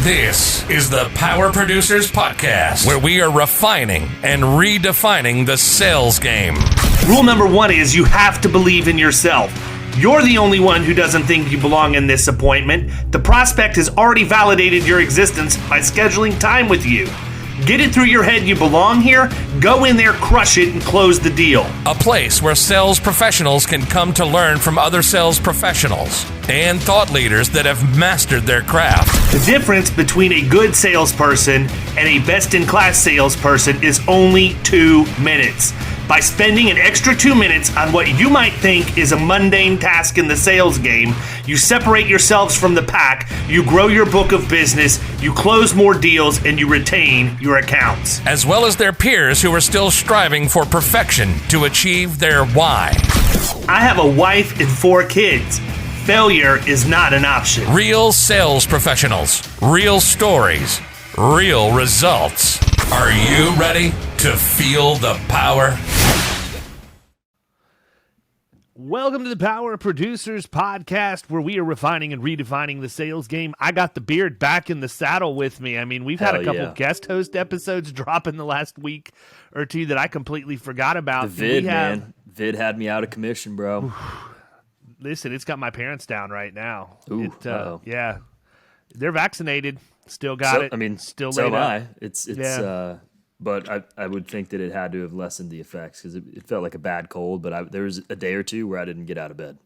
This is the Power Producers Podcast, where we are refining and redefining the sales game. Rule number one is you have to believe in yourself. You're the only one who doesn't think you belong in this appointment. The prospect has already validated your existence by scheduling time with you. Get it through your head you belong here, go in there, crush it, and close the deal. A place where sales professionals can come to learn from other sales professionals and thought leaders that have mastered their craft. The difference between a good salesperson and a best-in-class salesperson is only 2 minutes. By spending an extra 2 minutes on what you might think is a mundane task in the sales game, you separate yourselves from the pack, you grow your book of business, you close more deals, and you retain your accounts. As well as their peers who are still striving for perfection to achieve their why. I have a wife and 4 kids. Failure is not an option. Real sales professionals, real stories, real results. Are you ready to feel the power? Welcome to the Power Producers Podcast, where we are refining and redefining the sales game. I got the beard back in the saddle with me. I mean, we've had a couple guest host episodes drop in the last week or two that I completely forgot about. The vid, man. Vid had me out of commission, bro. Listen, it's got my parents down right now. Ooh, yeah. They're vaccinated. Still got it. I mean, still so laid am up. I. It's but I would think that it had to have lessened the effects because it felt like a bad cold. But there was a day or two where I didn't get out of bed.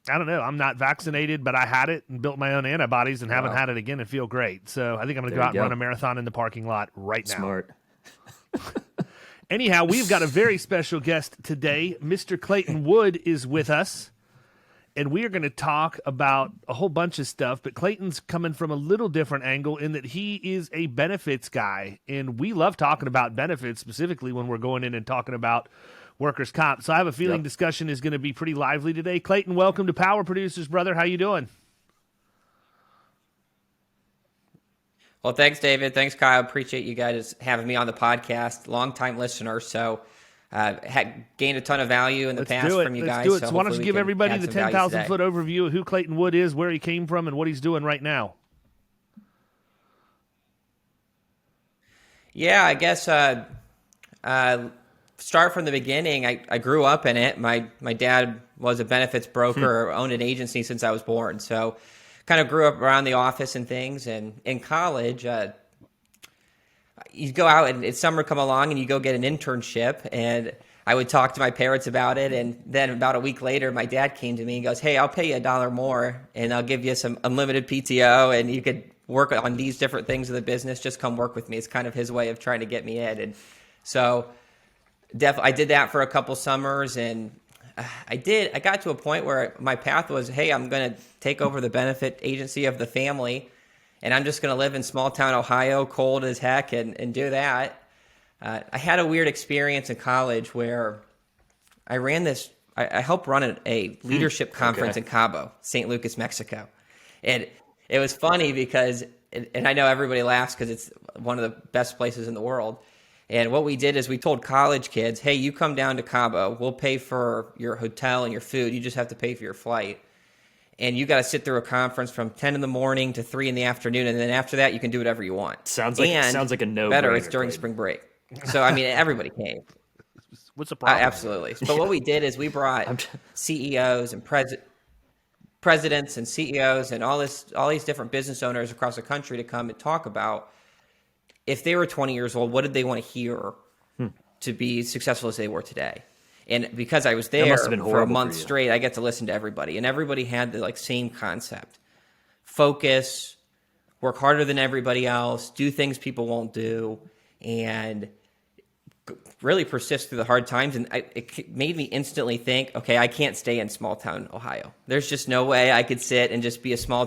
I don't know. I'm not vaccinated, but I had it and built my own antibodies and haven't had it again and feel great. So I think I'm going to go out and run a marathon in the parking lot right now. Smart. Anyhow, we've got a very special guest today. Mr. Clayton Wood is with us. And we are going to talk about a whole bunch of stuff, but Clayton's coming from a little different angle in that he is a benefits guy. And we love talking about benefits, specifically when we're going in and talking about workers' comp. So I have a feeling discussion is going to be pretty lively today. Clayton, welcome to Power Producers, brother. How you doing? Well, thanks, David. Thanks, Kyle. Appreciate you guys having me on the podcast. Long-time listener, so gained a ton of value in the past from you guys. So why don't you give everybody the 10,000-foot overview of who Clayton Wood is, where he came from, and what he's doing right now? Yeah, I guess start from the beginning. I grew up in it. My dad was a benefits broker, owned an agency since I was born. So kind of grew up around the office and things. And in college, you go out and it's summer come along and you go get an internship, and I would talk to my parents about it. And then about a week later, my dad came to me and goes, "Hey, I'll pay you $1 more and I'll give you some unlimited PTO and you could work on these different things of the business. Just come work with me." It's kind of his way of trying to get me in. And so I did that for a couple summers, and I got to a point where my path was, hey, I'm going to take over the benefit agency of the family. And I'm just going to live in small town Ohio, cold as heck, and do that. I had a weird experience in college where I helped run a leadership conference in Cabo, St. Lucas, Mexico. And it was funny because, and I know everybody laughs because it's one of the best places in the world. And what we did is we told college kids, hey, you come down to Cabo, we'll pay for your hotel and your food. You just have to pay for your flight. And you got to sit through a conference from 10 in the morning to 3 in the afternoon. And then after that, you can do whatever you want. Sounds like a no-brainer. Better, it's during spring break. So, I mean, everybody came. What's the problem? Absolutely. But what we did is we brought CEOs and presidents and CEOs and all these different business owners across the country to come and talk about if they were 20 years old, what did they want to hear to be successful as they were today? And because I was there for a month straight, I get to listen to everybody. And everybody had the same concept. Focus, work harder than everybody else, do things people won't do, and really persist through the hard times. And it made me instantly think, okay, I can't stay in small town Ohio. There's just no way I could sit and just be a small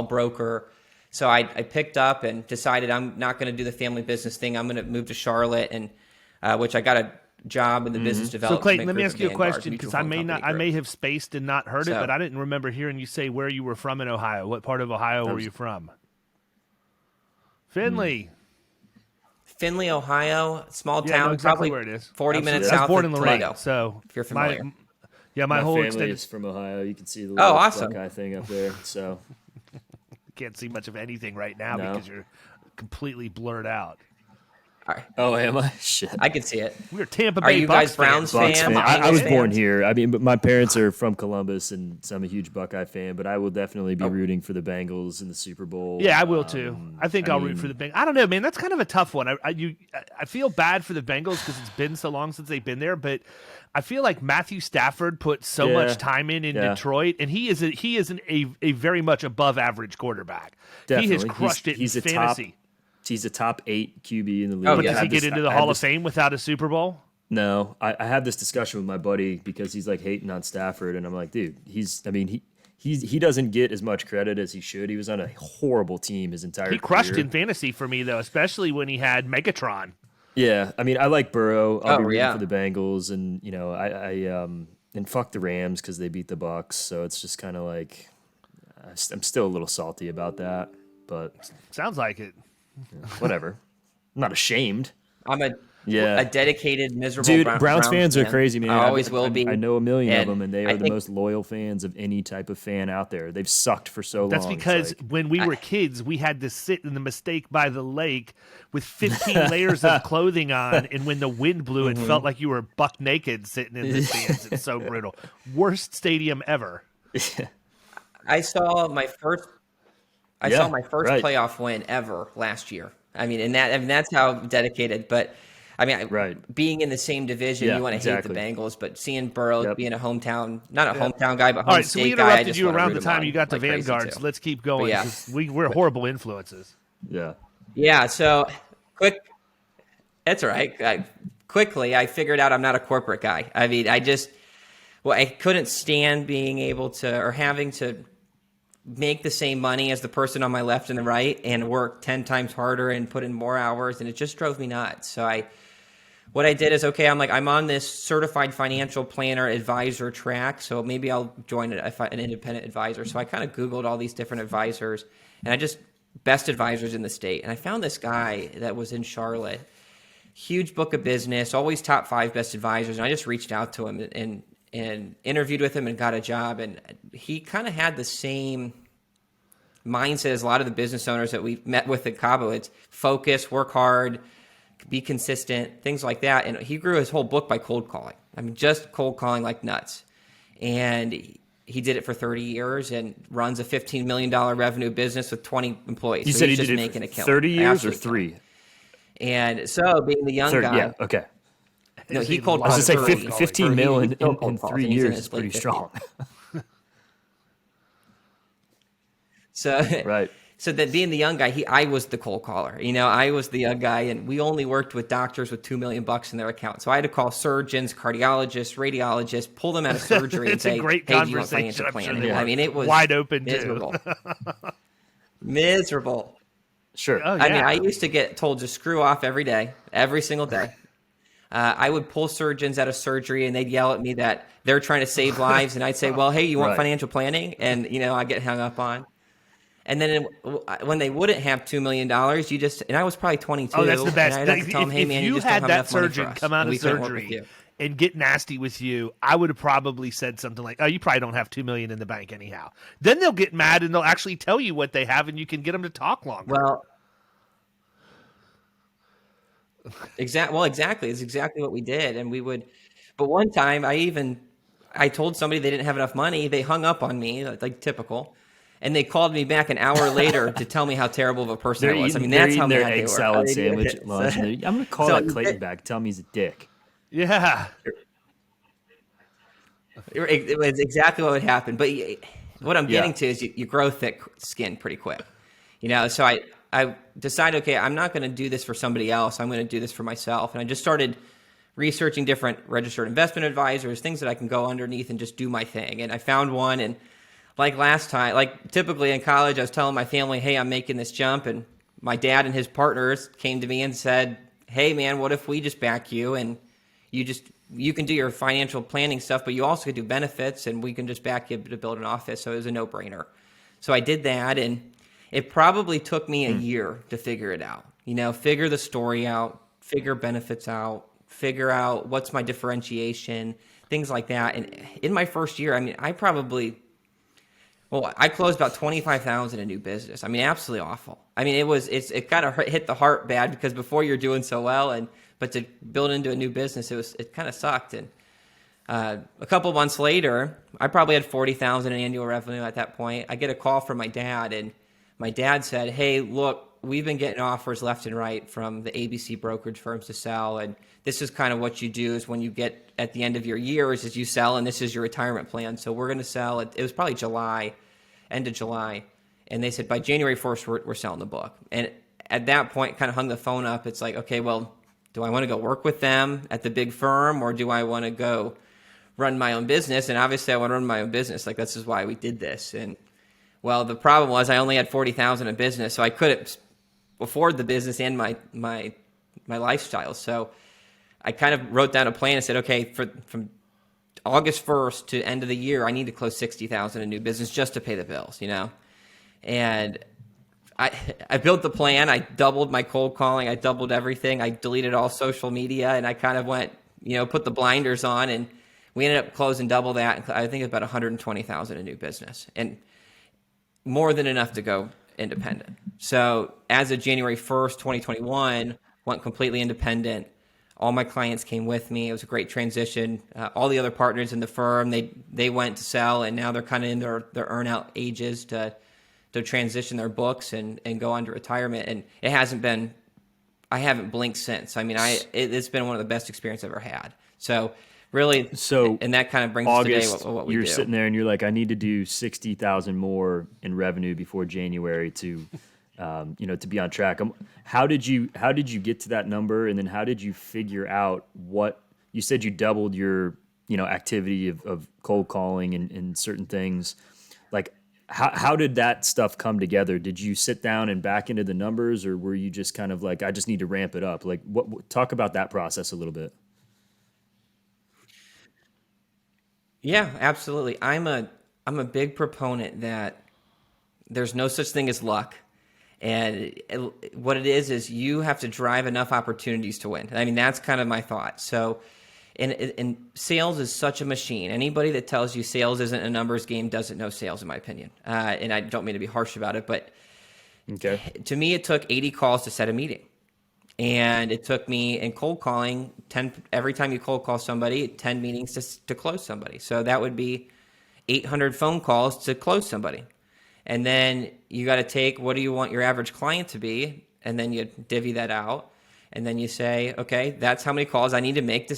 broker. So I picked up and decided I'm not going to do the family business thing. I'm going to move to Charlotte, and which I got a job in the business development. So Clayton, let me ask you a question, because I may have spaced and not heard it, but I didn't remember hearing you say where you were from in Ohio. What part of Ohio were you from? Finley. Findlay, Ohio, small town, exactly probably where it is. 40 minutes south south of Toledo. So if you're familiar. My whole family extended is from Ohio. You can see the little awesome Buckeye thing up there. So can't see much of anything right now No. because you're completely blurred out. All right. Oh, am I? Shit. I can see it. We're Tampa Are Bay you Bucks guys Browns fans. Bucks fan? fan. I Bengals was born fans? here. I mean, but my parents are from Columbus, and so I'm a huge Buckeye fan. But I will definitely be Oh. rooting for the Bengals in the Super Bowl. Yeah, I will too. I think I'll root for the Bengals. I don't know, man. That's kind of a tough one. I feel bad for the Bengals because it's been so long since they've been there, but I feel like Matthew Stafford put so much time in Detroit, and he is a very much above average quarterback. Definitely. He has crushed it in fantasy. He's a top 8 QB in the league. Oh, But yeah. does he get into the Hall of Fame without a Super Bowl? No, I had this discussion with my buddy because he's like hating on Stafford, and I'm like, dude, he doesn't get as much credit as he should. He was on a horrible team his entire career. He crushed in fantasy for me though, especially when he had Megatron. Yeah, I mean, I like Burrow. I'll be rooting yeah. for the Bengals, and and fuck the Rams because they beat the Bucks. So it's just kind of like I'm still a little salty about that, but Sounds like it. whatever. I'm not ashamed. I'm a Yeah. dedicated, miserable Dude, Browns fans are fan. crazy, man. I always will be. I know a million of And them, and they I are the think- most loyal fans of any type of fan out there. They've sucked for so long. That's It's because like- when we were kids, we had to sit in the Mistake by the lake with 15 layers of clothing on, and when the wind blew, it felt like you were buck naked sitting in the stands. It's so brutal. Worst stadium ever. I saw my first Yeah, right. playoff win ever last year. I mean, that's how dedicated. But I mean, Right. being in the same division, Yeah, you want to exactly. hate the Bengals, but seeing Burrow Yep. being a hometown, not a hometown guy, but home All right, so we state guy, I interrupted just you wanna around root the him time on you got to like crazy, Vanguards. too. Let's keep going. yeah. 'Cause we're horrible influences. Yeah. Yeah, so that's all right. Quickly, I figured out I'm not a corporate guy. I mean, I couldn't stand being able to or having to make the same money as the person on my left and the right and work 10 times harder and put in more hours, and it just drove me nuts. So what I did is, I'm on this certified financial planner advisor track, so maybe I'll join an independent advisor. So I kind of Googled all these different advisors, and I just best advisors in the state. And I found this guy that was in Charlotte, huge book of business, always top 5 best advisors. And I just reached out to him and interviewed with him and got a job. And he kind of had the same mindset as a lot of the business owners that we've met with at Cabo. It's focus, work hard, be consistent, things like that. And he grew his whole book by cold calling. I mean, just cold calling like nuts. And he did it for 30 years and runs a $15 million revenue business with 20 employees. You So said he he's just did it making a for killing. 30 years or Absolutely 3? killing. And so being the young 30, guy, yeah, okay. no, he He's cold a I was called going to say 30. 15 mil He still in cold calls, 3 and he's in years his is pretty late 50s. strong. So Right. So that being the young guy, I was the cold caller. I was the young guy, and we only worked with doctors with $2 million in their account. So I had to call surgeons, cardiologists, radiologists, pull them out of surgery, and It's a say, great "Hey, do you want conversation. financial I'm sure planning?" they I were mean, it was wide open, too. miserable, miserable. Sure. Oh, I mean, yeah. I used to get told to screw off every day, every single day. I would pull surgeons out of surgery, and they'd yell at me that they're trying to save lives, and I'd say, "Well, hey, you want Right. financial planning?" And I get hung up on. And then when they wouldn't have $2 million, and I was probably 22. Oh, that's the best. And I'd have to tell them, "Hey, if man, you just had don't have that enough money for surgeon us, come out and of we couldn't work with surgery you." and get nasty with you, I would have probably said something like, "Oh, you probably don't have $2 million in the bank anyhow." Then they'll get mad and they'll actually tell you what they have, and you can get them to talk longer. Well, exactly. It's exactly what we did, and we would. But one time, I told somebody they didn't have enough money. They hung up on me, like typical, and they called me back an hour later to tell me how terrible of a person I was. I mean, that's how their mad they egg were. salad sandwich at lunch. and I'm going to call So that Clayton back. Tell him he's a dick. Yeah. It was exactly what would happen. But what I'm getting Yeah. to is you grow thick skin pretty quick. So I decided, okay, I'm not going to do this for somebody else. I'm going to do this for myself. And I just started researching different registered investment advisors, things that I can go underneath and just do my thing. And I found one. And like last time, like typically in college, I was telling my family, hey, I'm making this jump. And my dad and his partners came to me and said, hey, man, what if we just back you and you can do your financial planning stuff, but you also can do benefits and we can just back you to build an office. So it was a no-brainer. So I did that, and it probably took me a year to figure it out. Figure the story out, figure benefits out, figure out what's my differentiation, things like that. And in my first year, I mean, I probably Well, I closed about 25,000 in new business. I mean, absolutely awful. I mean, it kind of hit the heart bad because before you're doing so well, but to build into a new business, it kind of sucked. And a couple months later, I probably had 40,000 in annual revenue at that point. I get a call from my dad, and my dad said, "Hey, look, we've been getting offers left and right from the ABC brokerage firms to sell, and this is kind of what you do is when you get at the end of your years is you sell, and this is your retirement plan. So we're going to sell it." It was probably July, end of July. And they said, by January 1st, we're selling the book. And at that point, kind of hung the phone up. It's like, okay, well, do I want to go work with them at the big firm, or do I want to go run my own business? And obviously I want to run my own business. Like, this is why we did this. And well, the problem was I only had 40,000 in business, so I couldn't afford the business and my lifestyle. So I kind of wrote down a plan and said, okay, from August 1st to end of the year, I need to close 60,000 in new business just to pay the bills, And I built the plan. I doubled my cold calling. I doubled everything. I deleted all social media, and I kind of went, put the blinders on, and we ended up closing double that. I think about 120,000 in new business, and more than enough to go independent. So as of January 1st, 2021, went completely independent. All my clients came with me. It was a great transition. All the other partners in the firm, they went to sell, and now they're kind of in their earn-out ages to transition their books and go on to retirement. And I haven't blinked since. I mean, it's been one of the best experiences I've ever had. So really, and that kind of brings August, us today what we you're do. sitting there and you're like, I need to do 60,000 more in revenue before January to to be on track. How did you get to that number? And then how did you figure out what you said you doubled your, activity of cold calling and certain things. Like, how did that stuff come together? Did you sit down and back into the numbers, or were you just kind of like, I just need to ramp it up? Like, talk about that process a little bit. Yeah, absolutely. I'm a big proponent that there's no such thing as luck. And what it is you have to drive enough opportunities to win. I mean, that's kind of my thought. So, and sales is such a machine. Anybody that tells you sales isn't a numbers game doesn't know sales, in my opinion. And I don't mean to be harsh about it, but okay. To me, it took 80 calls to set a meeting. And it took me in cold calling, every time you cold call somebody, 10 meetings to close somebody. So that would be 800 phone calls to close somebody. And then you got to take, what do you want your average client to be? And then you divvy that out. And then you say, okay, that's how many calls I need to make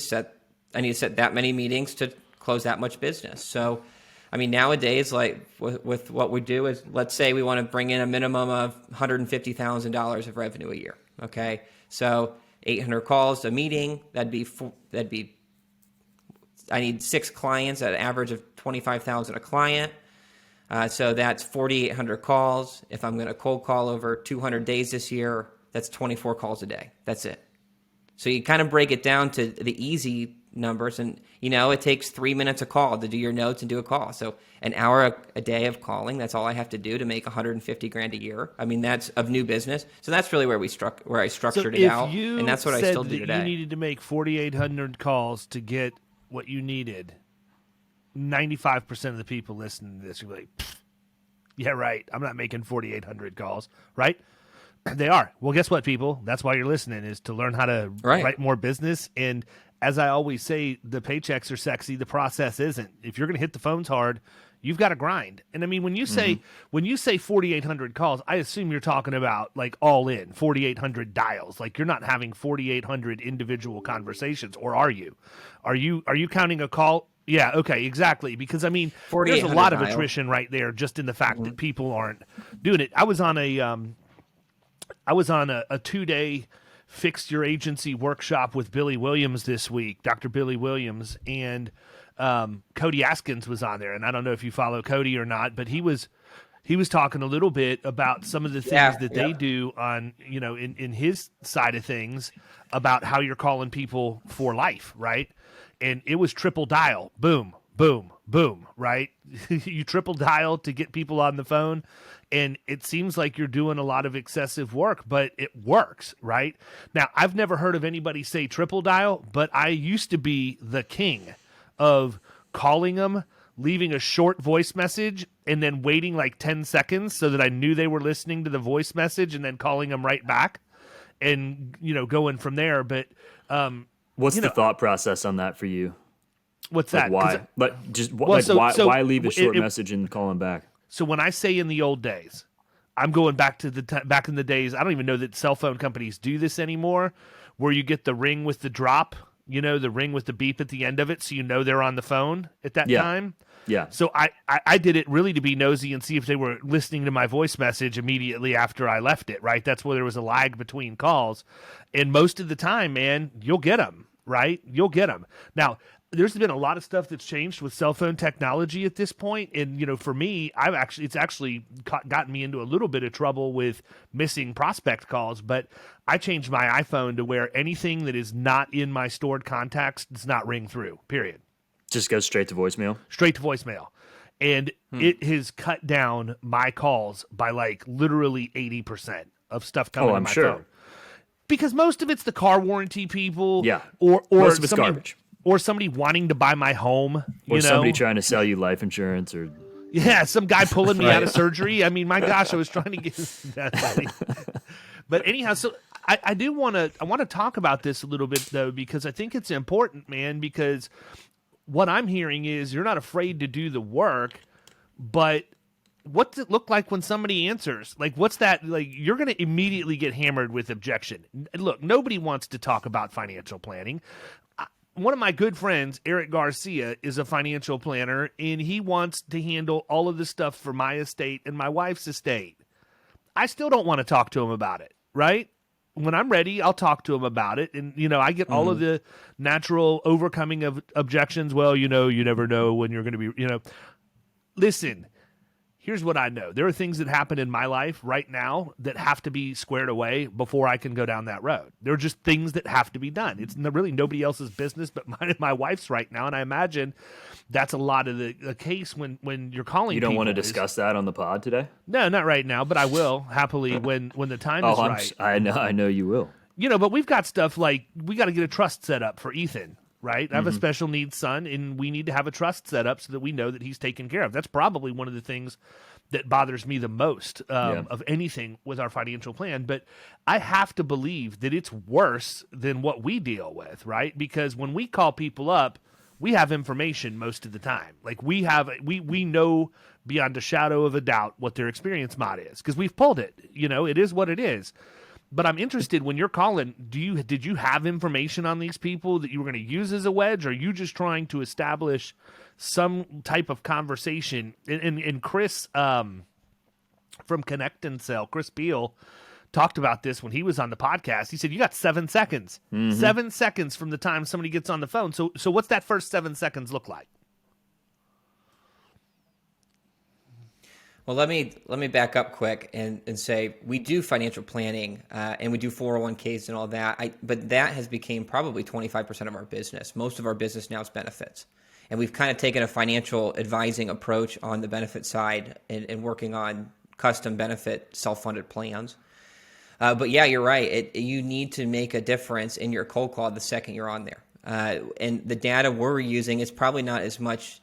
I need to set that many meetings to close that much business. So, I mean, nowadays, like with what we do is, let's say we want to bring in a minimum of $150,000 of revenue a year. Okay. So 800 calls a meeting, I need 6 clients at an average of 25,000 a client. So that's 4,800 calls. If I'm going to cold call over 200 days this year, that's 24 calls a day. That's it. So you kind of break it down to the easy numbers, and it takes 3 minutes a call to do your notes and do a call. So an hour a day of calling, that's all I have to do to make 150 grand a year. I mean, that's of new business. So that's really where I structured it out, and that's what I still do today. You needed to make 4,800 calls to get what you needed. 95% of the people listening to this are like, yeah, right. I'm not making 4,800 calls, right? They are. Well, guess what, people? That's why you're listening, is to learn how to write more business. And as I always say, the paychecks are sexy. The process isn't. If you're going to hit the phones hard, you've got to grind. And I mean, when you say 4,800 calls, I assume you're talking about like all in 4,800 dials. Like, you're not having 4,800 individual conversations, or are you? Are you counting a call? Yeah, okay, exactly. Because I mean, there's a lot of attrition right there, just in the fact that people aren't doing it. I was on a 2-day Fix Your Agency workshop with Billy Williams this week, Dr. Billy Williams, and Cody Askins was on there. And I don't know if you follow Cody or not, but he was talking a little bit about some of the things that they do on, in his side of things, about how you're calling people for life, right? And it was triple dial, boom, boom, boom, right? You triple dial to get people on the phone. And it seems like you're doing a lot of excessive work, but it works, right? Now, I've never heard of anybody say triple dial, but I used to be the king of calling them leaving a short voice message and then waiting like 10 seconds so that I knew they were listening to the voice message and then calling them right back and, going from there. But what's the thought process on that for you? What's Like that? why? But just why leave a short message and call them back? So when I say in the old days, I'm going back to back in the days. I don't even know that cell phone companies do this anymore, where you get the ring with the drop, the ring with the beep at the end of it, so they're on the phone at that time. Yeah. So I did it really to be nosy and see if they were listening to my voice message immediately after I left it, right? That's where there was a lag between calls. And most of the time, man, you'll get them, right? You'll get them. Now, there's been a lot of stuff that's changed with cell phone technology at this point. And, for me, it's actually gotten me into a little bit of trouble with missing prospect calls, but I changed my iPhone to where anything that is not in my stored contacts does not ring through, period. Just goes straight to voicemail? Straight to voicemail. And it has cut down my calls by like literally 80% of stuff coming to my phone. Because most of it's the car warranty people. Yeah. Or most of it's garbage. Or somebody wanting to buy my home. Or somebody trying to sell you life insurance or... Yeah, some guy pulling me out of surgery. I mean, my gosh, I was trying to get that funny. But anyhow, so I want to talk about this a little bit, though, because I think it's important, man, because what I'm hearing is you're not afraid to do the work, but what's it look like when somebody answers? Like, what's that? Like, you're going to immediately get hammered with objection. Look, nobody wants to talk about financial planning. One of my good friends, Eric Garcia, is a financial planner, and he wants to handle all of this stuff for my estate and my wife's estate. I still don't want to talk to him about it, right? When I'm ready, I'll talk to him about it. And, I get all of the natural overcoming of objections. Well, you never know when you're going to be, Listen, here's what I know. There are things that happen in my life right now that have to be squared away before I can go down that road. There are just things that have to be done. It's really nobody else's business but mine and my wife's right now. And I imagine that's a lot of the case when you're calling people. You don't want to discuss that on the pod today? No, not right now, but I will happily when the time is right. I know you will. But we've got stuff like we got to get a trust set up for Ethan. Right? I have a special needs son, and we need to have a trust set up so that we know that he's taken care of. That's probably one of the things that bothers me the most of anything with our financial plan. But I have to believe that it's worse than what we deal with, right? Because when we call people up, we have information most of the time. Like we know beyond a shadow of a doubt what their experience mod is because we've pulled it. It is what it is. But I'm interested when you're calling, did you have information on these people that you were going to use as a wedge? Or are you just trying to establish some type of conversation? And Chris from Connect and Sell, Chris Beal, talked about this when he was on the podcast. He said, you got 7 seconds. 7 seconds from the time somebody gets on the phone. So what's that first 7 seconds look like? Well, let me back up quick and say we do financial planning and we do 401ks and all that. But that has become probably 25% of our business. Most of our business now is benefits. And we've kind of taken a financial advising approach on the benefit side and working on custom benefit self-funded plans. But yeah, you're right. You need to make a difference in your cold call the second you're on there. And the data we're using is probably not as much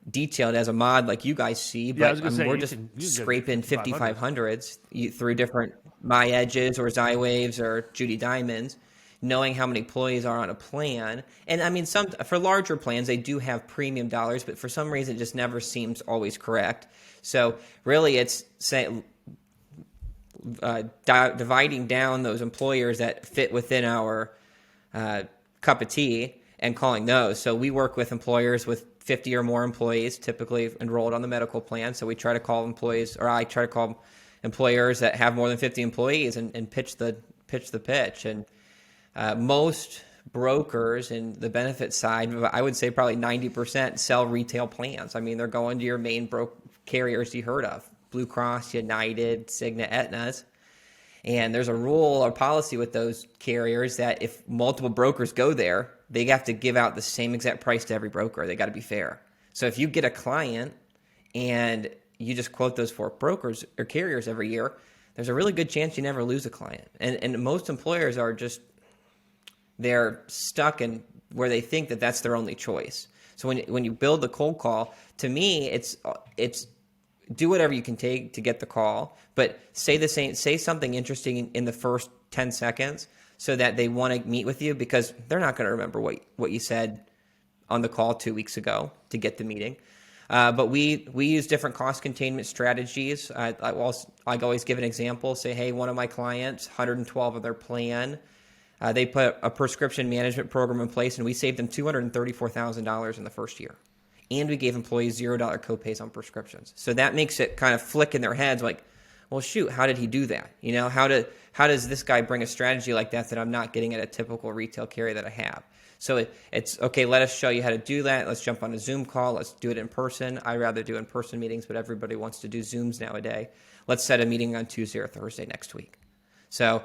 detailed as a mod like you guys see, but we're just scraping 5500s through different My Edges or Zywaves or Judy Diamonds, knowing how many employees are on a plan. And I mean, for larger plans, they do have premium dollars, but for some reason, it just never seems always correct. So really, it's dividing down those employers that fit within our cup of tea and calling those. So we work with employers with 50 or more employees, typically enrolled on the medical plan. So we try to call employees, or I try to call employers that have more than 50 employees and pitch the pitch. And most brokers in the benefit side, I would say probably 90% sell retail plans. I mean, they're going to your main carriers you heard of, Blue Cross, United, Cigna, Aetna's. And there's a rule or policy with those carriers that if multiple brokers go there, they have to give out the same exact price to every broker. They got to be fair. So if you get a client and you just quote those 4 brokers or carriers every year, there's a really good chance you never lose a client. And most employers are they're stuck in where they think that that's their only choice. So when you build the cold call, to me, it's do whatever you can take to get the call, but say something interesting in the first 10 seconds so that they want to meet with you, because they're not going to remember what you said on the call 2 weeks ago to get the meeting. But we use different cost containment strategies. I always give an example. Say, hey, one of my clients, 112 of their plan, they put a prescription management program in place, and we saved them $234,000 in the first year. And we gave employees $0 copays on prescriptions. So that makes it kind of flick in their heads like, well, shoot, how did he do that? You know, how does this guy bring a strategy like that I'm not getting at a typical retail carrier that I have? So it's okay, let us show you how to do that. Let's jump on a Zoom call. Let's do it in person. I rather do in-person meetings, but everybody wants to do Zooms nowadays. Let's set a meeting on Tuesday or Thursday next week. So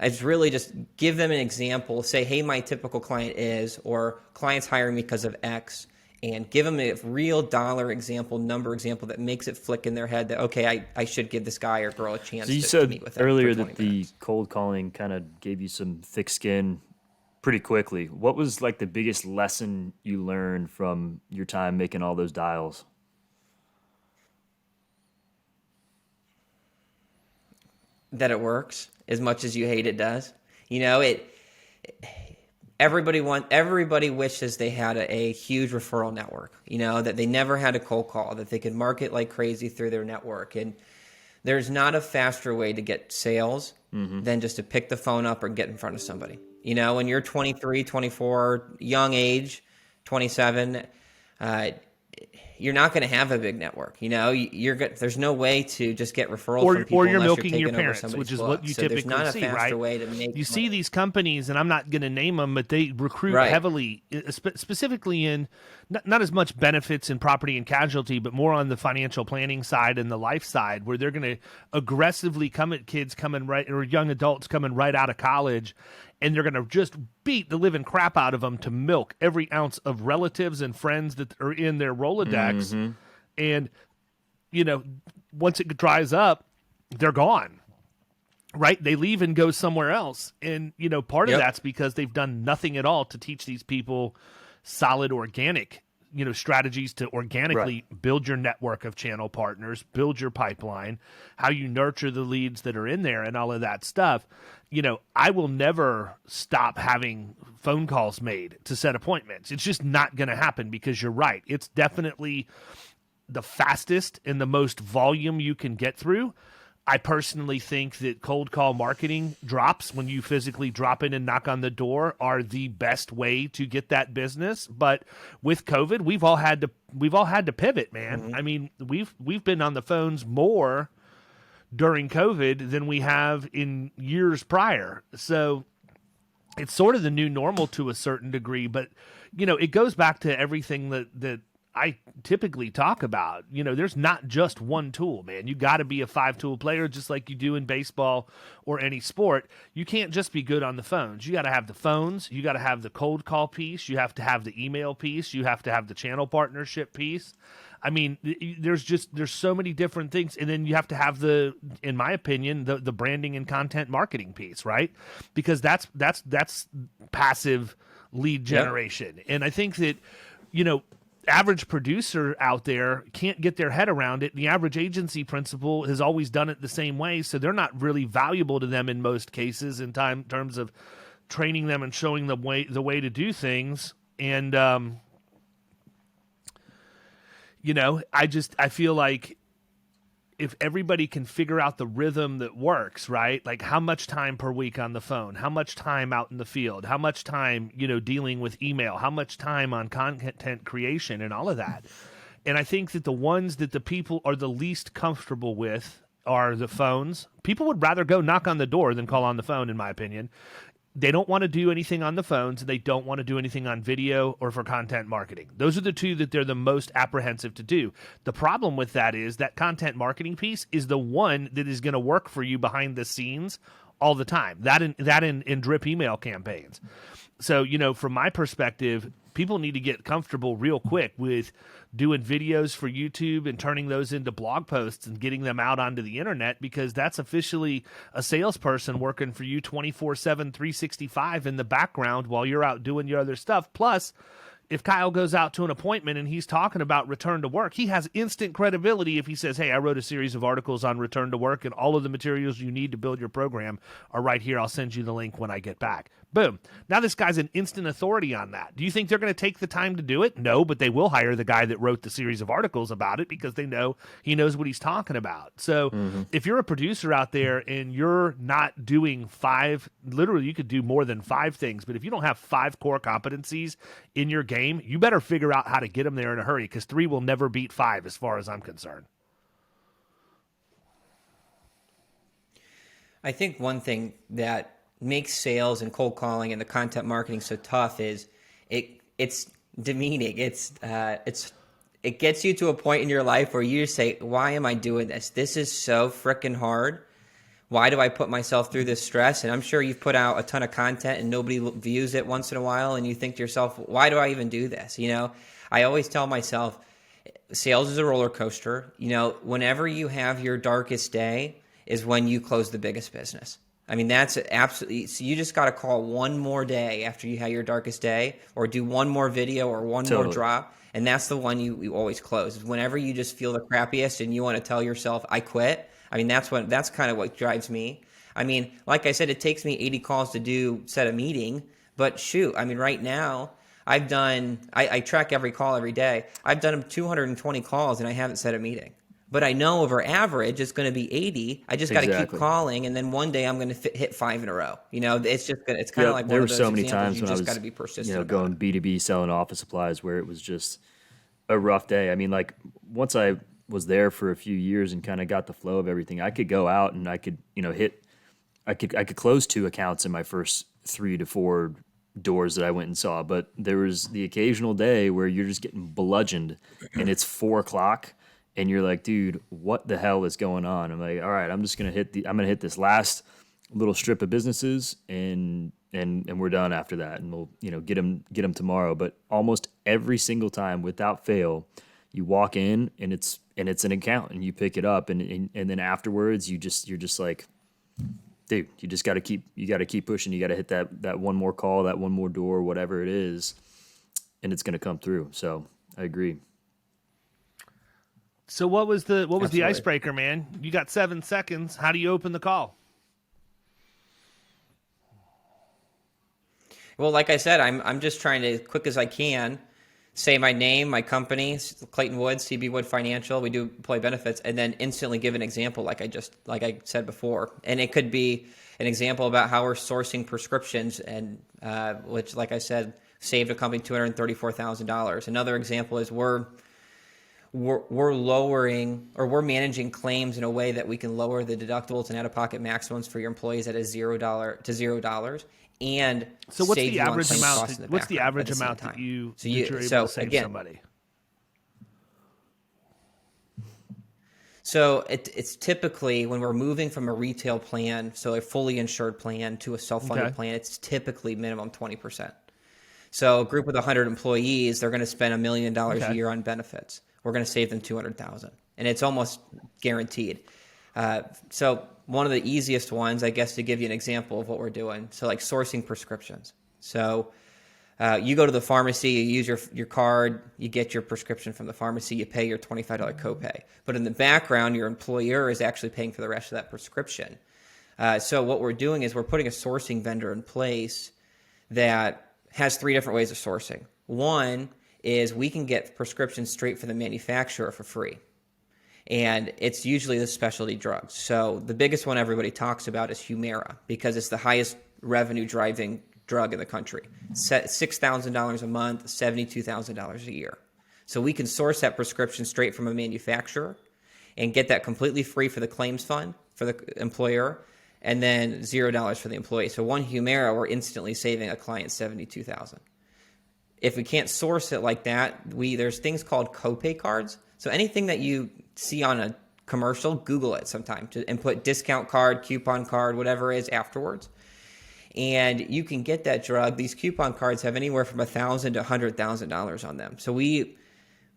it's really just give them an example. Say, hey, my typical client is, or clients hire me because of X, and give them a real dollar example, number example that makes it flick in their head that, okay, I should give this guy or girl a chance So you to said meet with them earlier for that 20 minutes. the cold calling kind of gave you some thick skin pretty quickly. What was like the biggest lesson you learned from your time making all those dials? That it works as much as you hate it does. You know, everybody wishes they had a huge referral network, you know, that they never had a cold call, that they could market like crazy through their network. And there's not a faster way to get sales than just to pick the phone up or get in front of somebody. You know, when you're 23, 24, young age, 27, you're not going to have a big network. You know, there's no way to just get referrals from people or you're unless milking you're your taking over parents, somebody's which is book. what you So typically there's not a see, faster right? way to make You see money. these companies, and I'm not going to name them, but they recruit Right. heavily, specifically in not as much benefits in property and casualty, but more on the financial planning side and the life side, where they're going to aggressively come at kids coming right, or young adults coming right out of college, and they're going to just beat the living crap out of them to milk every ounce of relatives and friends that are in their Rolodex. And, you know, once it dries up, they're gone, right? They leave and go somewhere else. And, you know, part of Yep. that's because they've done nothing at all to teach these people solid organic, you know, strategies to organically build your network of channel partners, build your pipeline, how you nurture the leads that are in there and all of that stuff. You know, I will never stop having phone calls made to set appointments. It's just not going to happen, because you're right. It's definitely the fastest and the most volume you can get through. I personally think that cold call marketing drops, when you physically drop in and knock on the door, are the best way to get that business. But with COVID, we've all had to pivot, man. I mean, we've been on the phones more during COVID than we have in years prior. So it's sort of the new normal to a certain degree, but you know, it goes back to everything that I typically talk about. You know, there's not just one tool, man. You got to be a 5-tool player, just like you do in baseball or any sport. You can't just be good on the phones. You got to have the phones. You got to have the cold call piece. You have to have the email piece. You have to have the channel partnership piece. I mean, there's so many different things. And then you have to have in my opinion, the branding and content marketing piece, right? Because that's passive lead generation. Yep. And I think that, you know, average producer out there can't get their head around it. The average agency principal has always done it the same way, so they're not really valuable to them in most cases in terms of training them and showing them the way to do things. And you know, I feel like if everybody can figure out the rhythm that works, right? Like how much time per week on the phone, how much time out in the field, how much time, you know, dealing with email, how much time on content creation and all of that. And I think that the ones that the people are the least comfortable with are the phones. People would rather go knock on the door than call on the phone, in my opinion. They don't want to do anything on the phones, and they don't want to do anything on video or for content marketing. Those are the two that they're the most apprehensive to do. The problem with that is that content marketing piece is the one that is going to work for you behind the scenes all the time. That in drip email campaigns. So, you know, from my perspective, people need to get comfortable real quick with doing videos for YouTube and turning those into blog posts and getting them out onto the internet, because that's officially a salesperson working for you 24/7, 365 in the background while you're out doing your other stuff. Plus, if Kyle goes out to an appointment and he's talking about return to work, he has instant credibility if he says, hey, I wrote a series of articles on return to work and all of the materials you need to build your program are right here. I'll send you the link when I get back. Boom. Now this guy's an instant authority on that. Do you think they're going to take the time to do it? No, but they will hire the guy that wrote the series of articles about it because they know he knows what he's talking about. So if you're a producer out there and you're not doing literally you could do more than 5 things, but if you don't have 5 core competencies in your game, you better figure out how to get them there in a hurry because 3 will never beat 5 as far as I'm concerned. I think one thing that makes sales and cold calling and the content marketing so tough is it's demeaning. It gets you to a point in your life where you say, why am I doing this? This is so freaking hard. Why do I put myself through this stress? And I'm sure you've put out a ton of content and nobody views it once in a while. And you think to yourself, why do I even do this? I always tell myself, sales is a roller coaster. Whenever you have your darkest day is when you close the biggest business. I mean, that's absolutely, so you just got to call one more day after you have your darkest day or do one more video or one more drop. And that's the one you always close. Whenever you just feel the crappiest and you want to tell yourself, I quit. I mean, that's kind of what drives me. I mean, like I said, it takes me 80 calls to set a meeting, but shoot, I mean, right now I track every call every day. I've done 220 calls and I haven't set a meeting. But I know over average it's going to be 80. I just got to keep calling, and then one day I'm going to hit 5 in a row. It's kind of like there one were of those so many examples. times You when I just was got to be persistent. going B2B selling office supplies where it was just a rough day. I mean, like once I was there for a few years and kind of got the flow of everything, I could go out and I could I could close 2 accounts in my first 3 to 4 doors that I went and saw. But there was the occasional day where you're just getting bludgeoned, and it's 4 o'clock. And you're like, dude, what the hell is going on? I'm like, all right, I'm gonna hit this last little strip of businesses, and we're done after that, and we'll get them tomorrow. But almost every single time, without fail, you walk in and it's an account, and you pick it up, and then afterwards you're just like, dude, you got to keep pushing. You got to hit that one more call, that one more door, whatever it is, and it's gonna come through. So I agree. So what was the icebreaker, man? You got 7 seconds. How do you open the call? Well, like I said, I'm just trying to, quick as I can, say my name, my company, Clayton Wood, CB Wood Financial. We do employee benefits, and then instantly give an example, like I said before. And it could be an example about how we're sourcing prescriptions, and which, like I said, saved a company $234,000. Another example is we're lowering, or we're managing claims in a way that we can lower the deductibles and out-of-pocket maximums for your employees at $0 to $0, and so what's save the you on average claims amount? costs in the What's the background average at the same amount time. that you're So able to save again, somebody? So it's typically when we're moving from a retail plan, so a fully insured plan, to a self-funded plan, it's typically minimum 20%. So a group with 100 employees, they're going to spend $1 million a year on benefits. We're going to save them $200,000, and it's almost guaranteed. So one of the easiest ones, I guess, to give you an example of what we're doing. So like sourcing prescriptions. So you go to the pharmacy, you use your card, you get your prescription from the pharmacy, you pay your $25 copay. But in the background, your employer is actually paying for the rest of that prescription. So what we're doing is we're putting a sourcing vendor in place that has 3 different ways of sourcing. One is we can get prescriptions straight from the manufacturer for free. And it's usually the specialty drugs. So the biggest one everybody talks about is Humira, because it's the highest revenue driving drug in the country. $6,000 a month, $72,000 a year. So we can source that prescription straight from a manufacturer and get that completely free for the claims fund for the employer, and then $0 for the employee. So one Humira, we're instantly saving a client $72,000. If we can't source it like that, there's things called copay cards. So anything that you see on a commercial, Google it sometime and put discount card, coupon card, whatever it is afterwards. And you can get that drug. These coupon cards have anywhere from $1,000 to $100,000 on them. So we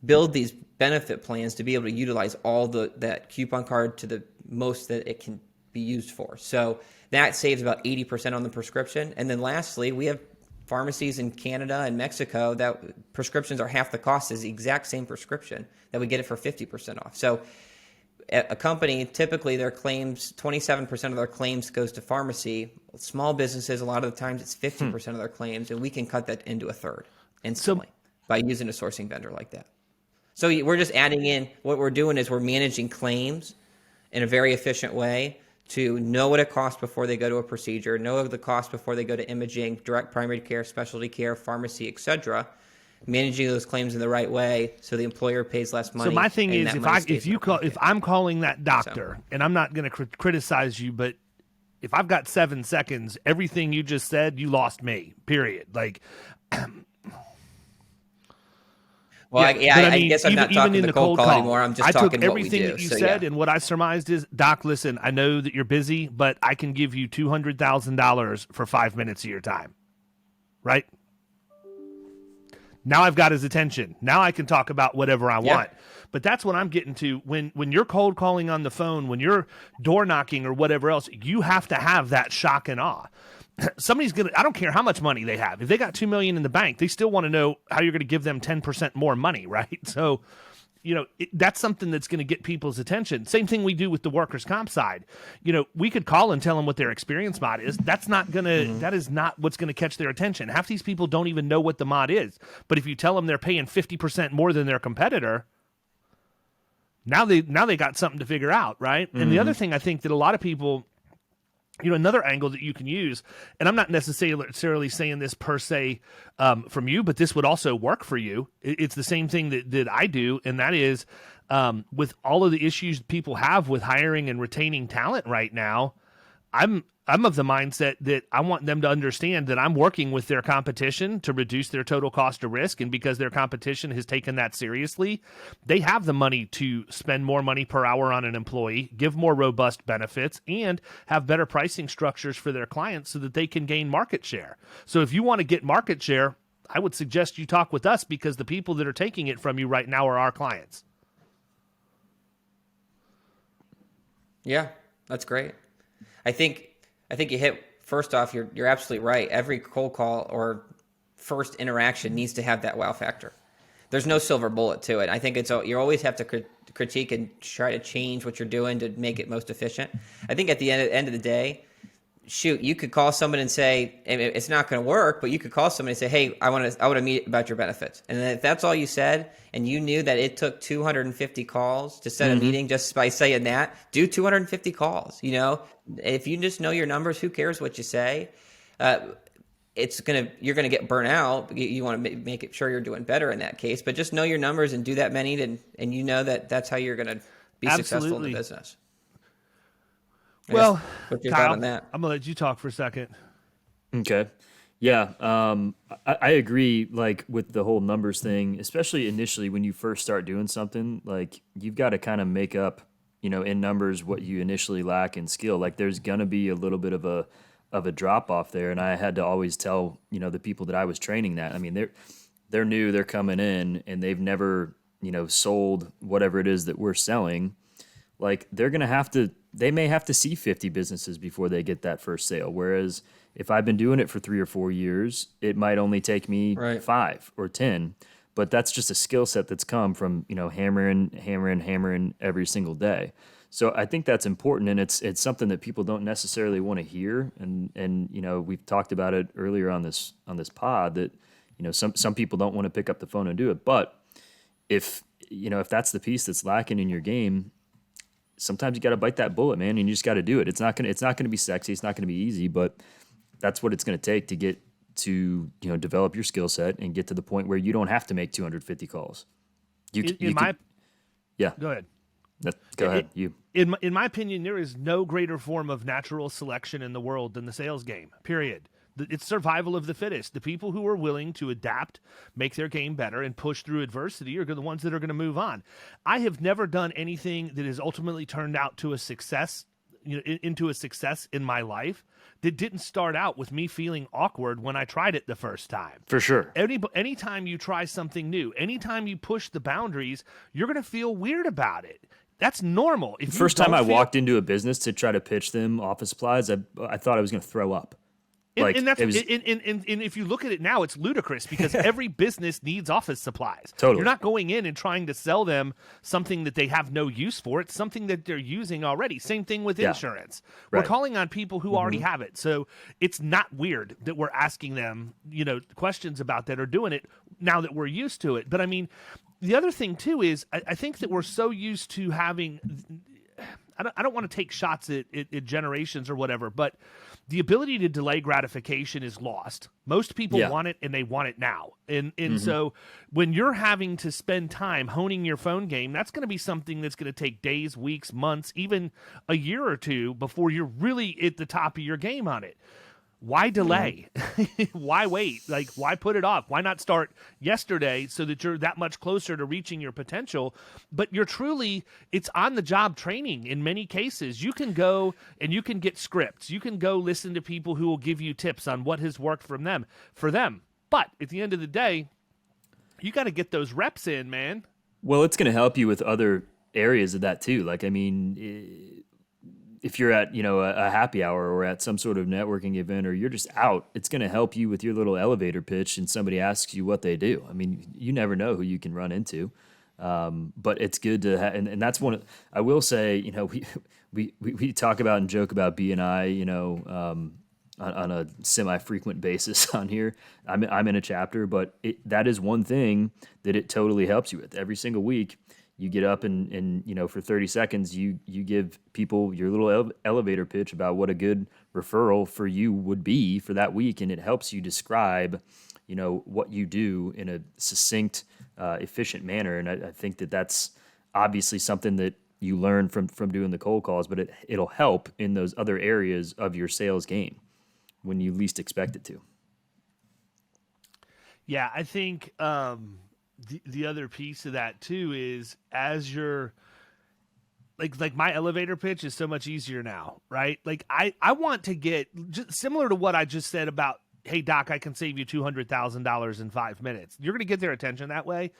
build these benefit plans to be able to utilize all that coupon card to the most that it can be used for. So that saves about 80% on the prescription. And then lastly, we have pharmacies in Canada and Mexico that prescriptions are half the cost as the exact same prescription that we get it for 50% off. So a company, typically their claims, 27% of their claims goes to pharmacy. Small businesses, a lot of the times it's 50% of their claims, and we can cut that into a third instantly by using a sourcing vendor like that. So we're just adding in, what we're doing is we're managing claims in a very efficient way to know what it costs before they go to a procedure, know the cost before they go to imaging, direct primary care, specialty care, pharmacy, etc. Managing those claims in the right way so the employer pays less money. So my thing is, if I'm calling that doctor, So, and I'm not going to criticize you, but if I've got 7 seconds, everything you just said, you lost me. Period. Like. Well, I guess I'm not talking the cold call anymore. I'm just talking what we do. I took everything that you said, and what I surmised is, Doc, listen, I know that you're busy, but I can give you $200,000 for 5 minutes of your time. Right? Now I've got his attention. Now I can talk about whatever I want. But that's what I'm getting to. When you're cold calling on the phone, when you're door knocking or whatever else, you have to have that shock and awe. Somebody's going to, I don't care how much money they have. If they got $2 million in the bank, they still want to know how you're going to give them 10% more money, right? So, that's something that's going to get people's attention. Same thing we do with the workers' comp side. We could call and tell them what their experience mod is. That's not going to, that is not what's going to catch their attention. Half these people don't even know what the mod is. But if you tell them they're paying 50% more than their competitor, now they got something to figure out, right? And the other thing I think that a lot of people, another angle that you can use, and I'm not necessarily saying this per se from you, but this would also work for you. It's the same thing that I do, and that is with all of the issues people have with hiring and retaining talent right now, I'm of the mindset that I want them to understand that I'm working with their competition to reduce their total cost of risk. And because their competition has taken that seriously, they have the money to spend more money per hour on an employee, give more robust benefits, and have better pricing structures for their clients so that they can gain market share. So if you want to get market share, I would suggest you talk with us, because the people that are taking it from you right now are our clients. Yeah, that's great. I think you hit, first off, you're absolutely right. Every cold call or first interaction needs to have that wow factor. There's no silver bullet to it. I think you always have to critique and try to change what you're doing to make it most efficient. I think at the end of the day, you could call someone and say, and it's not going to work, but you could call somebody and say, hey, I want to meet about your benefits. And then if that's all you said, and you knew that it took 250 calls to set a meeting just by saying that, do 250 calls. If you just know your numbers, who cares what you say? You're gonna get burnt out. You want to make it sure you're doing better in that case, but just know your numbers and do that many, and you know that's how you're going to be successful in the business. Well, what's your Kyle, thought on that? I'm gonna let you talk for a second. Okay. Yeah. I agree, like, with the whole numbers thing, especially initially when you first start doing something. Like, you've got to kind of make up, in numbers what you initially lack in skill. Like, there's gonna be a little bit of a drop off there, and I had to always tell the people that I was training that. I mean, they're new, they're coming in, and they've never sold whatever it is that we're selling. Like, they may have to see 50 businesses before they get that first sale. Whereas if I've been doing it for 3 or 4 years, it might only take me 5 or 10. But that's just a skill set that's come from, hammering every single day. So I think that's important, and it's something that people don't necessarily want to hear. And we've talked about it earlier on this pod that, some people don't want to pick up the phone and do it. But if that's the piece that's lacking in your game, sometimes you got to bite that bullet, man, and you just got to do it. It's not going to be sexy. It's not going to be easy, but that's what it's going to take to get to, develop your skill set and get to the point where you don't have to make 250 calls. Go ahead. Go ahead. In my opinion, there is no greater form of natural selection in the world than the sales game, period. It's survival of the fittest. The people who are willing to adapt, make their game better, and push through adversity are the ones that are going to move on. I have never done anything that has ultimately turned out to a success, into a success in my life that didn't start out with me feeling awkward when I tried it the first time. For sure. Anytime you try something new, anytime you push the boundaries, you're going to feel weird about it. That's normal. The first time I walked into a business to try to pitch them office supplies, I thought I was going to throw up. And, and if you look at it now, it's ludicrous because every business needs office supplies. Totally. You're not going in and trying to sell them something that they have no use for. It's something that they're using already. Same thing with insurance. We're Right. calling on people who already have it. So it's not weird that we're asking them, questions about that or doing it now that we're used to it. But I mean, the other thing too is I think that we're so used to having. I don't want to take shots at generations or whatever, but the ability to delay gratification is lost. Most people want it, and they want it now. And so when you're having to spend time honing your phone game, that's going to be something that's going to take days, weeks, months, even a year or two before you're really at the top of your game on it. Why delay? Why wait? Like, why put it off? Why not start yesterday so that you're that much closer to reaching your potential? But it's on-the-job training in many cases. You can go and you can get scripts. You can go listen to people who will give you tips on what has worked for them. But at the end of the day, you got to get those reps in, man. Well, it's going to help you with other areas of that too. Like, I mean, if you're at, a happy hour or at some sort of networking event, or you're just out, it's going to help you with your little elevator pitch and somebody asks you what they do. I mean, you never know who you can run into. But it's good to have, and that's I will say, we talk about and joke about B&I, on a semi-frequent basis on here. I'm in a chapter, but that is one thing that it totally helps you with. Every single week, you get up and for 30 seconds, you give people your little elevator pitch about what a good referral for you would be for that week, and it helps you describe, what you do in a succinct, efficient manner. And I think that's obviously something that you learn from doing the cold calls, but it'll help in those other areas of your sales game when you least expect it to. Yeah, I think the other piece of that too is as you're like my elevator pitch is so much easier now, right? Like I want to get just similar to what I just said about, hey doc, I can save you $200,000 in 5 minutes. You're going to get their attention that way.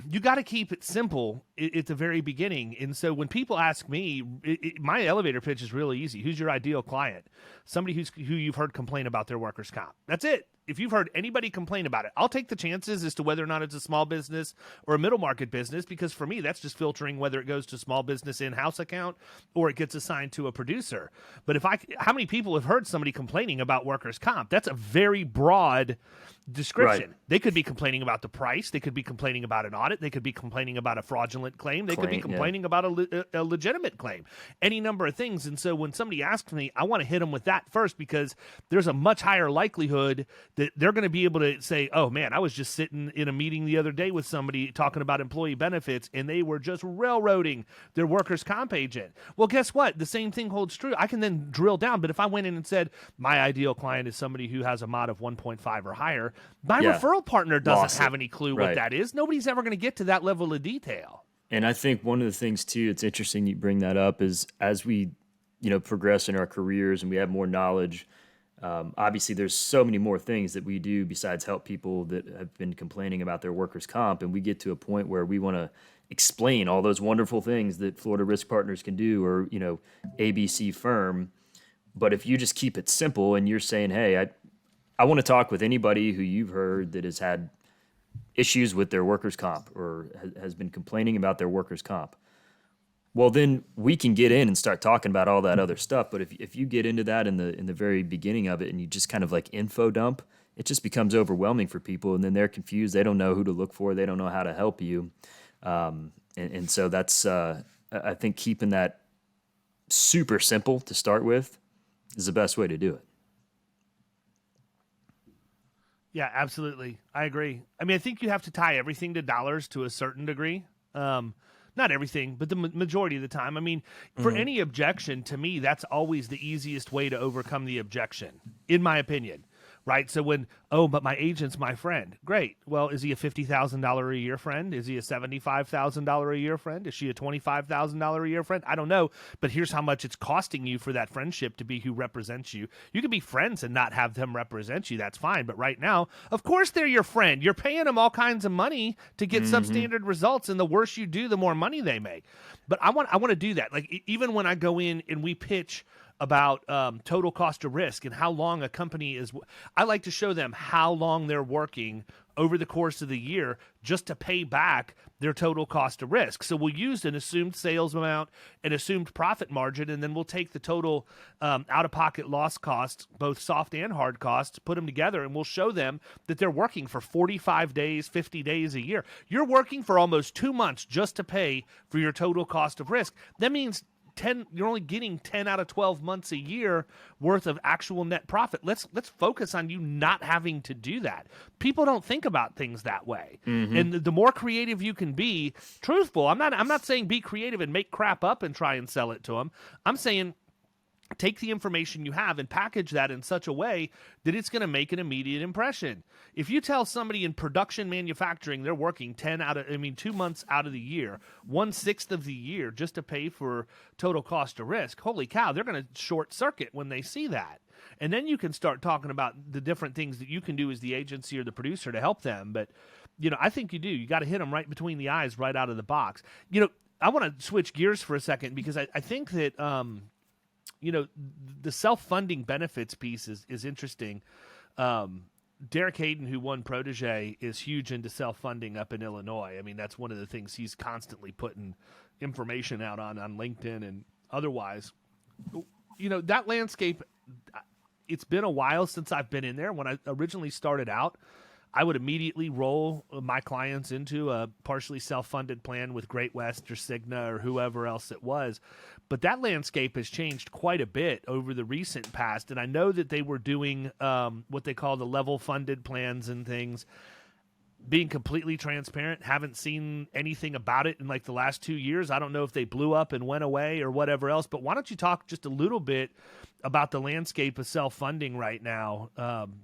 You got to keep it simple at the very beginning. And so when people ask me, my elevator pitch is really easy. Who's your ideal client? Somebody who you've heard complain about their workers' comp. That's it. If you've heard anybody complain about it, I'll take the chances as to whether or not it's a small business or a middle market business, because for me, that's just filtering whether it goes to small business in-house account or it gets assigned to a producer. But how many people have heard somebody complaining about workers' comp? That's a very broad description. Right. They could be complaining about the price. They could be complaining about an audit. They could be complaining about a fraudulent claim. They could be complaining about a legitimate claim, any number of things. And so when somebody asks me, I want to hit them with that first, because there's a much higher likelihood that they're going to be able to say, oh man, I was just sitting in a meeting the other day with somebody talking about employee benefits and they were just railroading their workers' comp agent. Well, guess what? The same thing holds true. I can then drill down. But if I went in and said, my ideal client is somebody who has a mod of 1.5 or higher, my referral partner doesn't have any clue what that is. Nobody's ever going to get to that level of detail. And I think one of the things too, it's interesting you bring that up, is as we, progress in our careers and we have more knowledge, obviously there's so many more things that we do besides help people that have been complaining about their workers' comp. And we get to a point where we want to explain all those wonderful things that Florida Risk Partners can do, or, ABC firm. But if you just keep it simple and you're saying, hey, I want to talk with anybody who you've heard that has had issues with their workers' comp or has been complaining about their workers' comp. Well, then we can get in and start talking about all that other stuff. But if you get into that in the very beginning of it and you just kind of like info dump, it just becomes overwhelming for people, and then they're confused. They don't know who to look for. They don't know how to help you. And so that's I think keeping that super simple to start with is the best way to do it. Yeah, absolutely. I agree. I mean, I think you have to tie everything to dollars to a certain degree. Not everything, but the majority of the time. I mean, for any objection, to me, that's always the easiest way to overcome the objection, in my opinion. Right? So but my agent's my friend. Great. Well, is he a $50,000 a year friend? Is he a $75,000 a year friend? Is she a $25,000 a year friend? I don't know. But here's how much it's costing you for that friendship to be who represents you. You can be friends and not have them represent you. That's fine. But right now, of course, they're your friend. You're paying them all kinds of money to get substandard results. And the worse you do, the more money they make. But I want to do that. Like, even when I go in and we pitch about total cost of risk and how long a company is. I like to show them how long they're working over the course of the year just to pay back their total cost of risk. So we'll use an assumed sales amount, an assumed profit margin, and then we'll take the total out-of-pocket loss costs, both soft and hard costs, put them together, and we'll show them that they're working for 45 days, 50 days a year. You're working for almost 2 months just to pay for your total cost of risk. That means you're only getting 10 out of 12 months a year worth of actual net profit. Let's focus on you not having to do that. People don't think about things that way. And the more creative you can be, truthful. I'm not saying be creative and make crap up and try and sell it to them. I'm saying take the information you have and package that in such a way that it's going to make an immediate impression. If you tell somebody in production manufacturing they're working 2 months out of the year, 1/6 of the year just to pay for total cost of risk, holy cow, they're going to short circuit when they see that. And then you can start talking about the different things that you can do as the agency or the producer to help them. But, I think you do. You got to hit them right between the eyes, right out of the box. I want to switch gears for a second because I think that, the self-funding benefits piece is interesting. Derek Hayden, who won Protege, is huge into self-funding up in Illinois. I mean, that's one of the things he's constantly putting information out on LinkedIn and otherwise. That landscape, it's been a while since I've been in there. When I originally started out, I would immediately roll my clients into a partially self-funded plan with Great West or Cigna or whoever else it was. But that landscape has changed quite a bit over the recent past. And I know that they were doing what they call the level funded plans and things. Being completely transparent, haven't seen anything about it in like the last 2 years. I don't know if they blew up and went away or whatever else. But why don't you talk just a little bit about the landscape of self-funding right now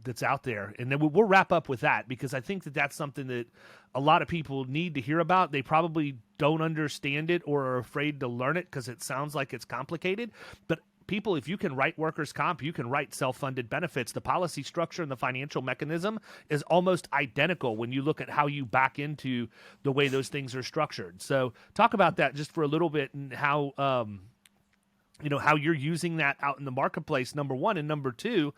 that's out there? And then we'll wrap up with that because I think that that's something that a lot of people need to hear about. They probably don't understand it or are afraid to learn it because it sounds like it's complicated. But people, if you can write workers' comp, you can write self-funded benefits. The policy structure and the financial mechanism is almost identical when you look at how you back into the way those things are structured. So talk about that just for a little bit and how, how you're using that out in the marketplace, number one. And number two,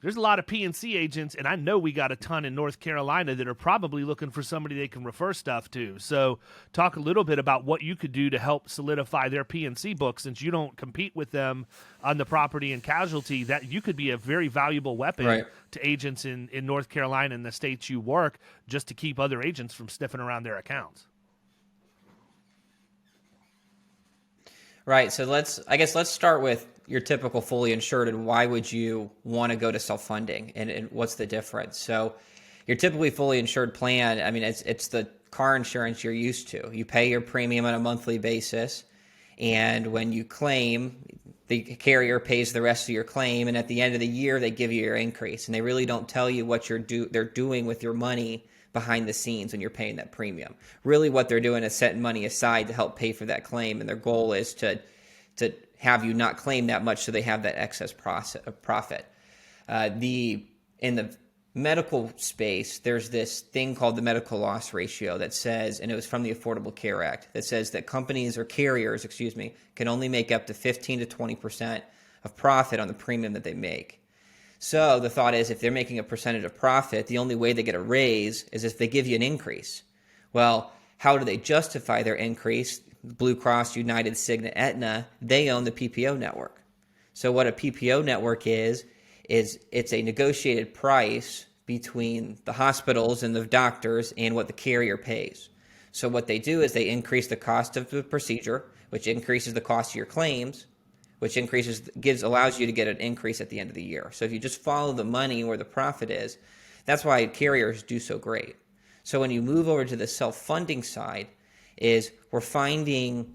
there's a lot of P&C agents, and I know we got a ton in North Carolina that are probably looking for somebody they can refer stuff to. So talk a little bit about what you could do to help solidify their P&C book since you don't compete with them on the property and casualty. That you could be a very valuable weapon to agents in North Carolina and the states you work just to keep other agents from sniffing around their accounts. Right. So let's start with your typical fully insured and why would you want to go to self-funding and what's the difference? So your typically fully insured plan, I mean, it's the car insurance you're used to. You pay your premium on a monthly basis, and when you claim, the carrier pays the rest of your claim, and at the end of the year, they give you your increase, and they really don't tell you what they're doing with your money behind the scenes when you're paying that premium. Really what they're doing is setting money aside to help pay for that claim, and their goal is to have you not claim that much so they have that excess profit. In the medical space, there's this thing called the medical loss ratio that says, and it was from the Affordable Care Act, that says that companies or carriers, can only make up to 15 to 20% of profit on the premium that they make. So the thought is if they're making a percentage of profit, the only way they get a raise is if they give you an increase. Well, how do they justify their increase? Blue Cross, United, Cigna, Aetna, they own the PPO network. So what a PPO network is it's a negotiated price between the hospitals and the doctors and what the carrier pays. So what they do is they increase the cost of the procedure, which increases the cost of your claims, which allows you to get an increase at the end of the year. So if you just follow the money where the profit is, that's why carriers do so great. So when you move over to the self-funding side, we're finding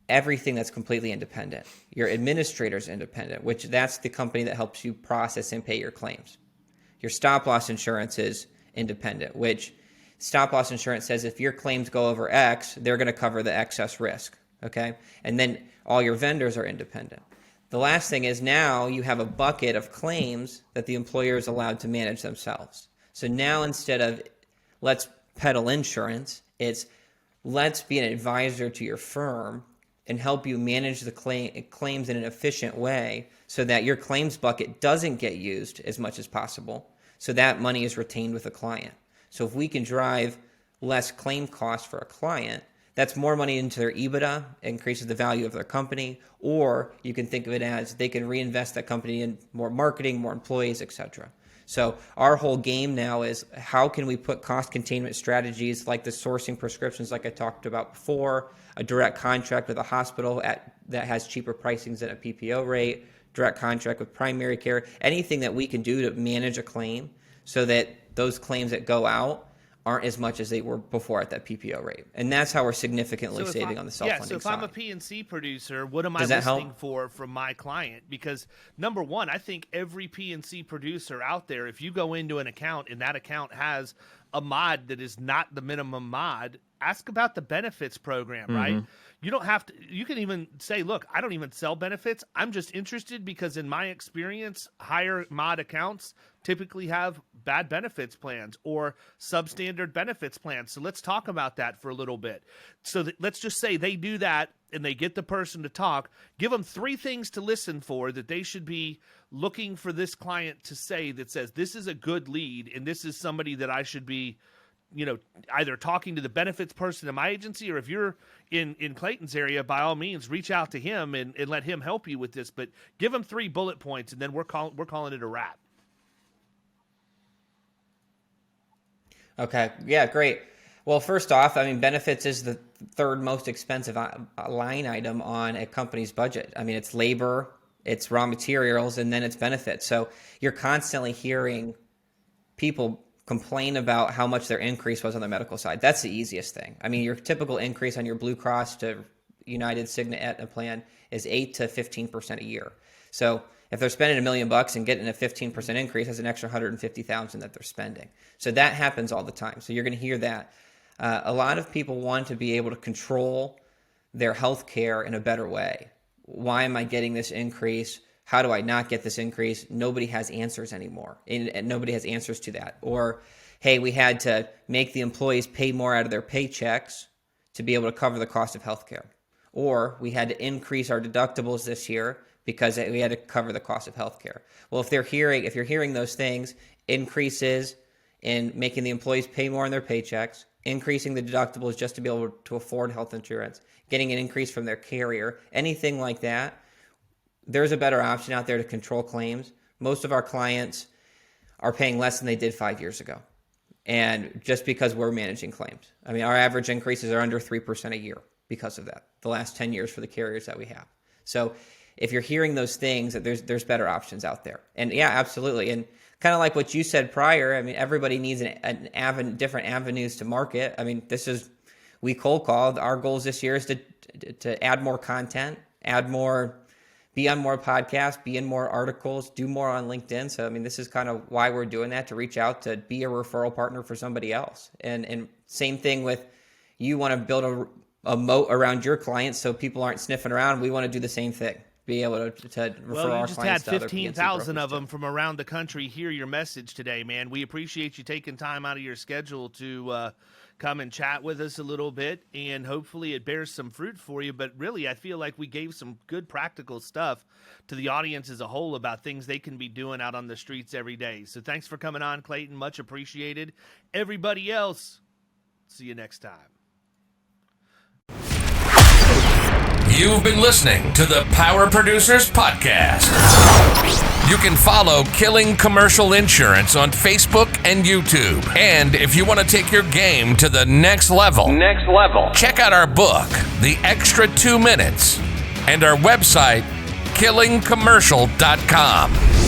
everything that's completely independent. Your administrator's independent, which that's the company that helps you process and pay your claims. Your stop-loss insurance is independent, which stop-loss insurance says if your claims go over X, they're going to cover the excess risk, okay? And then all your vendors are independent. The last thing is now you have a bucket of claims that the employer is allowed to manage themselves. So now instead of let's peddle insurance, it's let's be an advisor to your firm and help you manage the claims in an efficient way so that your claims bucket doesn't get used as much as possible, so that money is retained with the client. So if we can drive less claim costs for a client, that's more money into their EBITDA, increases the value of their company, or you can think of it as they can reinvest that company in more marketing, more employees, etc. So our whole game now is how can we put cost containment strategies like the sourcing prescriptions like I talked about before, a direct contract with a hospital that has cheaper pricings than a PPO rate, direct contract with primary care, anything that we can do to manage a claim so that those claims that go out aren't as much as they were before at that PPO rate. And that's how we're significantly saving on the self-funding side. Yeah, so if I'm a P&C producer, what am I Does that listening help? for from my client? Because number one, I think every P&C producer out there, if you go into an account and that account has a mod that is not the minimum mod, ask about the benefits program, right? You don't have to, you can even say, look, I don't even sell benefits. I'm just interested because in my experience, higher mod accounts typically have bad benefits plans or substandard benefits plans. So let's talk about that for a little bit. So let's just say they do that and they get the person to talk. Give them 3 things to listen for that they should be looking for this client to say that says, this is a good lead and this is somebody that I should be, you know, either talking to the benefits person in my agency, or if you're in Clayton's area, by all means, reach out to him and let him help you with this. But give him 3 bullet points, and then we're calling it a wrap. Okay. Yeah, great. Well, first off, I mean, benefits is the third most expensive line item on a company's budget. I mean, it's labor, it's raw materials, and then it's benefits. So you're constantly hearing people complain about how much their increase was on the medical side. That's the easiest thing. I mean, your typical increase on your Blue Cross to United, Cigna, Aetna plan is 8 to 15% a year. So if they're spending $1 million and getting a 15% increase, that's an extra $150,000 that they're spending. So that happens all the time. So you're going to hear that. A lot of people want to be able to control their health care in a better way. Why am I getting this increase? How do I not get this increase? Nobody has answers anymore, and nobody has answers to that. Or, hey, we had to make the employees pay more out of their paychecks to be able to cover the cost of healthcare. Or we had to increase our deductibles this year because we had to cover the cost of healthcare. Well, if you're hearing those things, increases in making the employees pay more on their paychecks, increasing the deductibles just to be able to afford health insurance, getting an increase from their carrier, anything like that, there's a better option out there to control claims. Most of our clients are paying less than they did 5 years ago. And just because we're managing claims. I mean, our average increases are under 3% a year because of that, the last 10 years for the carriers that we have. So if you're hearing those things, that there's better options out there. And yeah, absolutely. And kind of like what you said prior, I mean, everybody needs different avenues to market. I mean, we cold called. Our goals this year is to add more content, be on more podcasts, be in more articles, do more on LinkedIn. So, I mean, this is kind of why we're doing that, to reach out, to be a referral partner for somebody else. And same thing with, you want to build a moat around your clients so people aren't sniffing around. We want to do the same thing, be able to refer our clients to other Well, you just had 15,000 of too. them from around the country hear your message today, man. We appreciate you taking time out of your schedule to come and chat with us a little bit, and hopefully it bears some fruit for you. But really, I feel like we gave some good practical stuff to the audience as a whole about things they can be doing out on the streets every day. So thanks for coming on, Clayton. Much appreciated. Everybody else, see you next time. You've been listening to the Power Producers Podcast. You can follow Killing Commercial Insurance on Facebook and YouTube. And if you want to take your game to the next level, check out our book, The Extra 2 Minutes, and our website, killingcommercial.com.